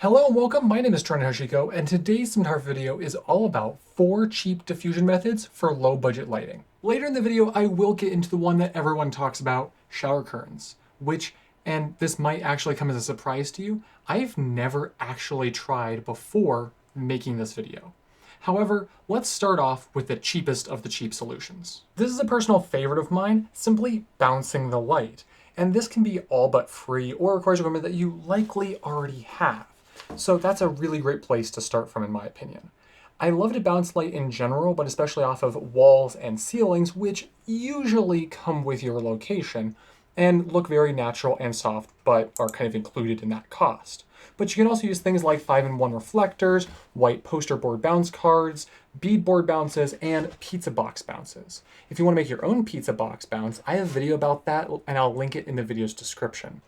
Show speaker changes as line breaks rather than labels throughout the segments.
Hello and welcome, my name is Trenton Hoshiko, and today's Cinematography video is all about 4 cheap diffusion methods for low budget lighting. Later in the video, I will get into the one that everyone talks about, shower curtains, which, and this might actually come as a surprise to you, I've never actually tried before making this video. However, let's start off with the cheapest of the cheap solutions. This is a personal favorite of mine, simply bouncing the light. And this can be all but free or requires equipment that you likely already have. So that's a really great place to start from, in my opinion. I love to bounce light in general, but especially off of walls and ceilings, which usually come with your location and look very natural and soft, but are kind of included in that cost. But you can also use things like 5-in-1 reflectors, white poster board bounce cards, beadboard bounces, and pizza box bounces. If you want to make your own pizza box bounce, I have a video about that, and I'll link it in the video's description.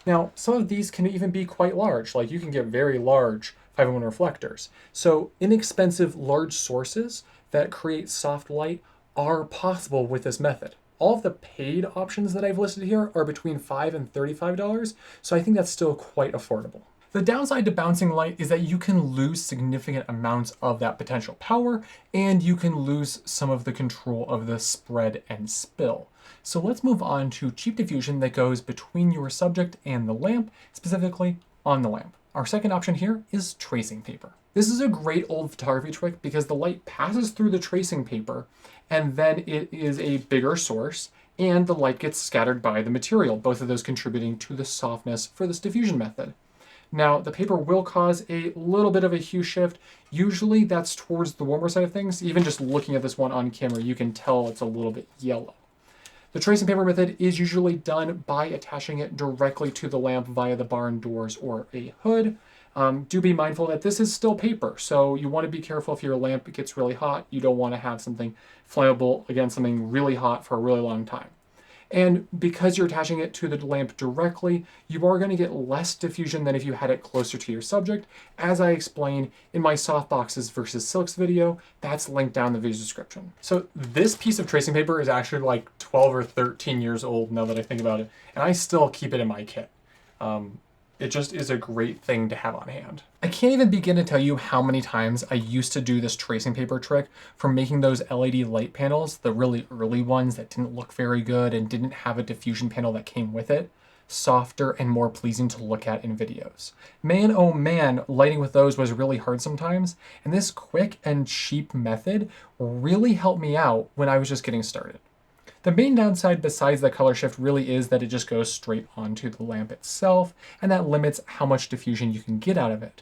Now, some of these can even be quite large, like you can get very large 5-in-1 reflectors. So inexpensive large sources that create soft light are possible with this method. All of the paid options that I've listed here are between $5 and $35, so I think that's still quite affordable. The downside to bouncing light is that you can lose significant amounts of that potential power, and you can lose some of the control of the spread and spill. So let's move on to cheap diffusion that goes between your subject and the lamp, specifically on the lamp. Our second option here is tracing paper. This is a great old photography trick because the light passes through the tracing paper and then it is a bigger source and the light gets scattered by the material, both of those contributing to the softness for this diffusion method. Now, the paper will cause a little bit of a hue shift. Usually that's towards the warmer side of things. Even just looking at this one on camera, you can tell it's a little bit yellow. The tracing paper method is usually done by attaching it directly to the lamp via the barn doors or a hood. Do be mindful that this is still paper, so you want to be careful if your lamp gets really hot. You don't want to have something flammable against something really hot for a really long time. And because you're attaching it to the lamp directly, you are going to get less diffusion than if you had it closer to your subject, as I explained in my softboxes versus silks video. That's linked down in the video description. So this piece of tracing paper is actually like 12 or 13 years old now that I think about it, and I still keep it in my kit. It just is a great thing to have on hand. I can't even begin to tell you how many times I used to do this tracing paper trick for making those LED light panels, the really early ones that didn't look very good and didn't have a diffusion panel that came with it, softer and more pleasing to look at in videos. Man, oh man, lighting with those was really hard sometimes, and this quick and cheap method really helped me out when I was just getting started. The main downside besides the color shift really is that it just goes straight onto the lamp itself, and that limits how much diffusion you can get out of it.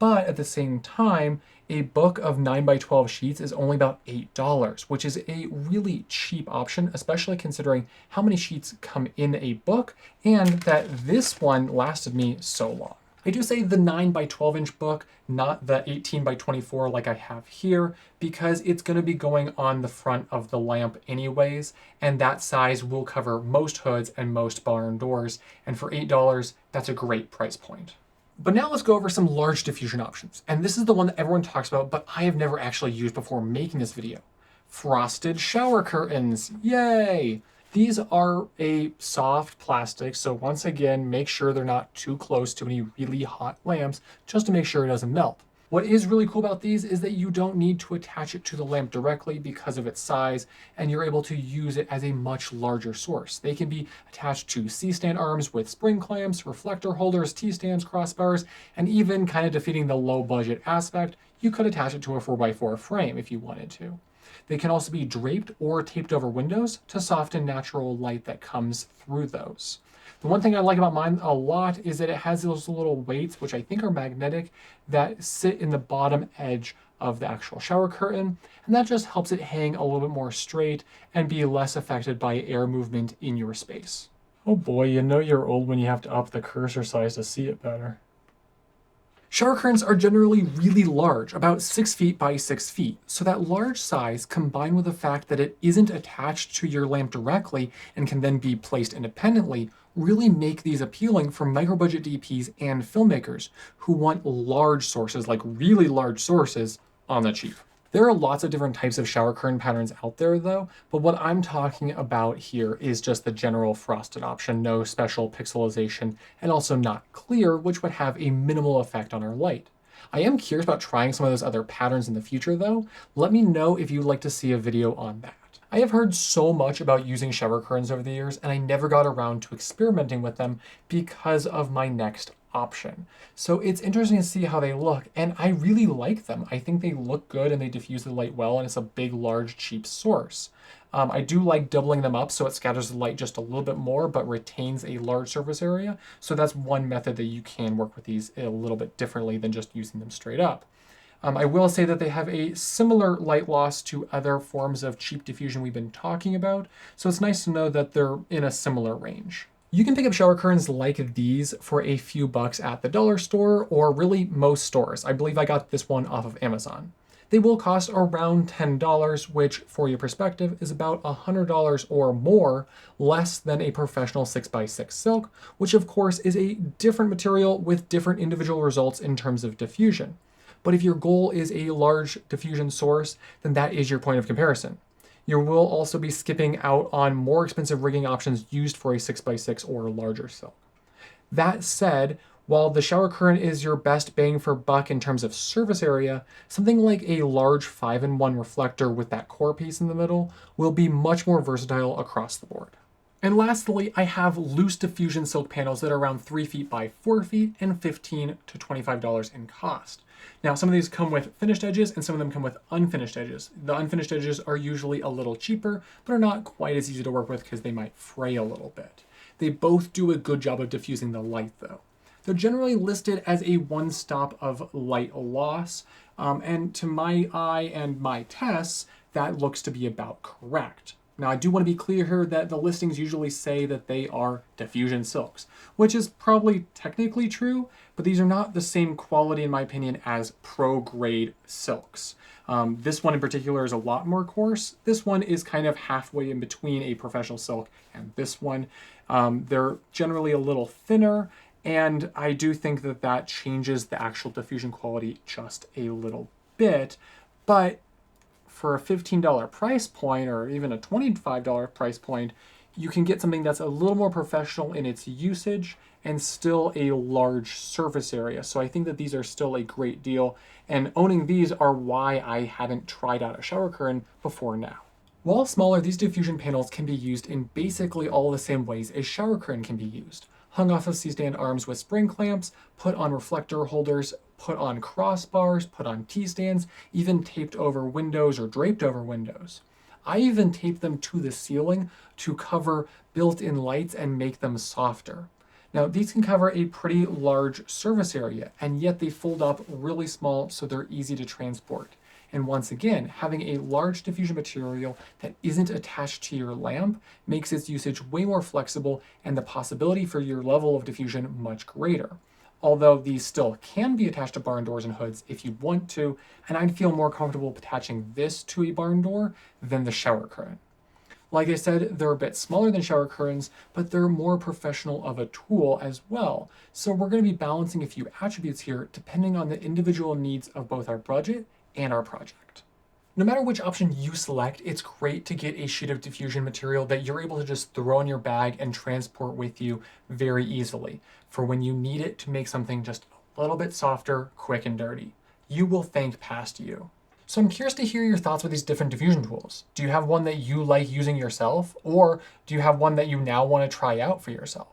But at the same time, a book of 9x12 sheets is only about $8, which is a really cheap option, especially considering how many sheets come in a book and that this one lasted me so long. I do say the 9x12 book, not the 18x24 like I have here, because it's going to be going on the front of the lamp anyways, and that size will cover most hoods and most barn doors, and for $8, that's a great price point. But now let's go over some large diffusion options, and this is the one that everyone talks about, but I have never actually used before making this video. Frosted shower curtains, yay! These are a soft plastic, so once again, make sure they're not too close to any really hot lamps, just to make sure it doesn't melt. What is really cool about these is that you don't need to attach it to the lamp directly because of its size, and you're able to use it as a much larger source. They can be attached to C-stand arms with spring clamps, reflector holders, T-stands, crossbars, and even kind of defeating the low budget aspect, you could attach it to a 4x4 frame if you wanted to. They can also be draped or taped over windows to soften natural light that comes through those. The one thing I like about mine a lot is that it has those little weights, which I think are magnetic, that sit in the bottom edge of the actual shower curtain, and that just helps it hang a little bit more straight and be less affected by air movement in your space. Oh boy, you know you're old when you have to up the cursor size to see it better. Shower curtains are generally really large, about 6 feet by 6 feet, so that large size combined with the fact that it isn't attached to your lamp directly and can then be placed independently really make these appealing for micro-budget DPs and filmmakers who want large sources, like really large sources, on the cheap. There are lots of different types of shower curtain patterns out there though, but what I'm talking about here is just the general frosted option, no special pixelization, and also not clear, which would have a minimal effect on our light. I am curious about trying some of those other patterns in the future though. Let me know if you'd like to see a video on that. I have heard so much about using shower curtains over the years, and I never got around to experimenting with them because of my next option. So it's interesting to see how they look, and I really like them. I think they look good and they diffuse the light well, and it's a big, large, cheap source. I do like doubling them up so it scatters the light just a little bit more but retains a large surface area. So that's one method that you can work with these a little bit differently than just using them straight up. I will say that they have a similar light loss to other forms of cheap diffusion we've been talking about, so it's nice to know that they're in a similar range. You can pick up shower curtains like these for a few bucks at the dollar store or really most stores. I believe I got this one off of Amazon. They will cost around $10, which for your perspective is about $100 or more less than a professional 6x6 silk, which of course is a different material with different individual results in terms of diffusion. But if your goal is a large diffusion source, then that is your point of comparison. You will also be skipping out on more expensive rigging options used for a 6x6 or larger silk. That said, while the shower curtain is your best bang for buck in terms of surface area, something like a large 5-in-1 reflector with that core piece in the middle will be much more versatile across the board. And lastly, I have loose diffusion silk panels that are around 3 feet by 4 feet and $15 to $25 in cost. Now, some of these come with finished edges and some of them come with unfinished edges. The unfinished edges are usually a little cheaper, but are not quite as easy to work with because they might fray a little bit. They both do a good job of diffusing the light though. They're generally listed as a one-stop of light loss, and to my eye and my tests, that looks to be about correct. Now, I do want to be clear here that the listings usually say that they are diffusion silks, which is probably technically true, but these are not the same quality, in my opinion, as pro-grade silks. This one in particular is a lot more coarse. This one is kind of halfway in between a professional silk and this one. They're generally a little thinner, and I do think that that changes the actual diffusion quality just a little bit, but for a $15 price point or even a $25 price point, you can get something that's a little more professional in its usage and still a large surface area. So I think that these are still a great deal, and owning these are why I hadn't tried out a shower curtain before now. While smaller, these diffusion panels can be used in basically all the same ways a shower curtain can be used. Hung off of C-stand arms with spring clamps, put on reflector holders, put on crossbars, put on T-stands, even taped over windows or draped over windows. I even taped them to the ceiling to cover built-in lights and make them softer. Now, these can cover a pretty large surface area, and yet they fold up really small so they're easy to transport. And once again, having a large diffusion material that isn't attached to your lamp makes its usage way more flexible and the possibility for your level of diffusion much greater. Although these still can be attached to barn doors and hoods if you want to, and I'd feel more comfortable attaching this to a barn door than the shower curtain. Like I said, they're a bit smaller than shower curtains, but they're more professional of a tool as well. So we're going to be balancing a few attributes here depending on the individual needs of both our budget and our project. No matter which option you select, it's great to get a sheet of diffusion material that you're able to just throw in your bag and transport with you very easily for when you need it to make something just a little bit softer, quick, and dirty. You will thank past you. So I'm curious to hear your thoughts with these different diffusion tools. Do you have one that you like using yourself, or do you have one that you now want to try out for yourself?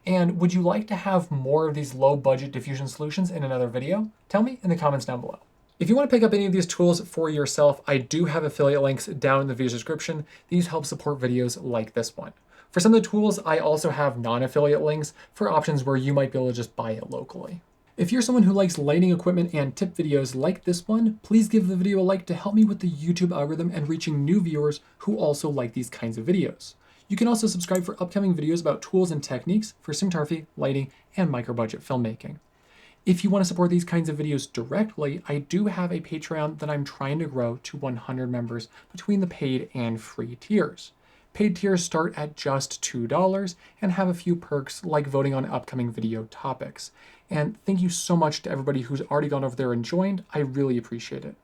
And would you like to have more of these low budget diffusion solutions in another video? Tell me in the comments down below. If you want to pick up any of these tools for yourself, I do have affiliate links down in the video description. These help support videos like this one. For some of the tools, I also have non-affiliate links for options where you might be able to just buy it locally. If you're someone who likes lighting equipment and tip videos like this one, please give the video a like to help me with the YouTube algorithm and reaching new viewers who also like these kinds of videos. You can also subscribe for upcoming videos about tools and techniques for cinematography, lighting, and micro-budget filmmaking. If you want to support these kinds of videos directly, I do have a Patreon that I'm trying to grow to 100 members between the paid and free tiers. Paid tiers start at just $2 and have a few perks like voting on upcoming video topics. And thank you so much to everybody who's already gone over there and joined. I really appreciate it.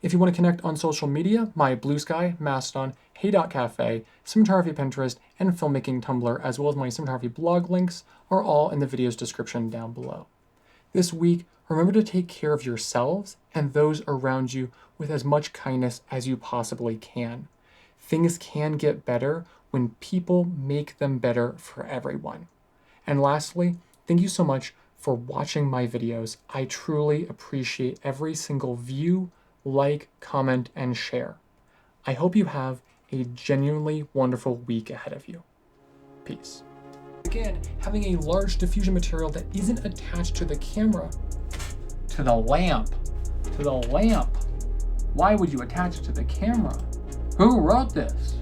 If you want to connect on social media, my Blue Sky, Mastodon, Hey.Cafe, Cinematography Pinterest, and Filmmaking Tumblr, as well as my cinematography blog links, are all in the video's description down below. This week, remember to take care of yourselves and those around you with as much kindness as you possibly can. Things can get better when people make them better for everyone. And lastly, thank you so much for watching my videos. I truly appreciate every single view, like, comment, and share. I hope you have a genuinely wonderful week ahead of you. Peace. Again, having a large diffusion material that isn't attached to the camera, to the lamp. Why would you attach it to the camera? Who wrote this?